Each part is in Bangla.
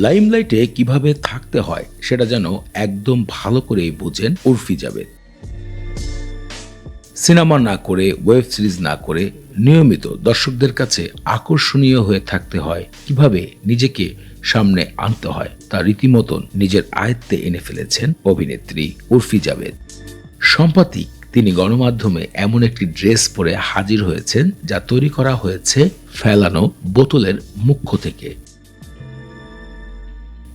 লাইমলাইটে কিভাবে থাকতে হয় সেটা যেন একদম ভালো করেই বুঝেন উর্ফি জাবেদ। সিনেমা না করে, ওয়েব সিরিজ না করে নিয়মিত দর্শকদের কাছে আকর্ষণীয় হয়ে থাকতে হয়, কিভাবে নিজেকে সামনে আনতে হয় তা রীতিমতন নিজের আয়ত্তে এনে ফেলেছেন অভিনেত্রী উর্ফি জাবেদ। সম্প্রতি তিনি গণমাধ্যমে এমন একটি ড্রেস পরে হাজির হয়েছেন যা তৈরি করা হয়েছে ফেলানো বোতলের মুখ্য থেকে,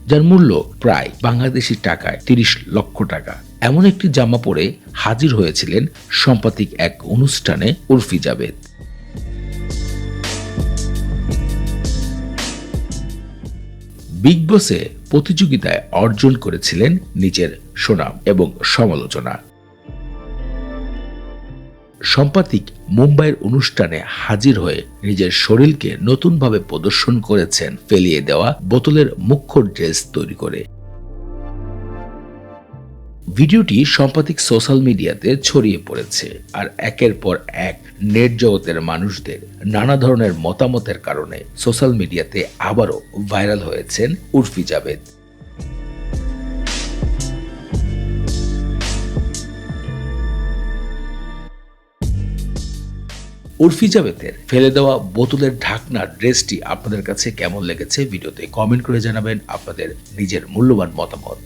যার মূল্য প্রায় বাংলাদেশি টাকায় ৩০ লক্ষ টাকা। এমন একটি জামা পরে হাজির হয়েছিলেন সাম্প্রতিক এক অনুষ্ঠানে উর্ফি জাবেদ। বিগ বসে প্রতিযোগিতায় অর্জন করেছিলেন নিজের সুনাম এবং সমালোচনা। সাম্প্রতিক মুম্বাইয়ের অনুষ্ঠানে হাজির হয়ে নিজের শরীরকে নতুনভাবে প্রদর্শন করেছেন ফেলিয়ে দেওয়া বোতলের মুখ্য ড্রেস তৈরি করে। ভিডিওটি সাম্প্রতিক সোশ্যাল মিডিয়াতে ছড়িয়ে পড়েছে আর একের পর এক নেট জগতের মানুষদের নানা ধরনের মতামতের কারণে সোশ্যাল মিডিয়াতে আবারও ভাইরাল হয়েছেন উর্ফি জাবেদ। উর্ফি জাবেদের ফেলে দেওয়া বোতলের ঢাকনা ড্রেসটি আপনাদের কাছে কেমন লেগেছে ভিডিওতে কমেন্ট করে জানাবেন আপনাদের নিজের মূল্যবান মতামত।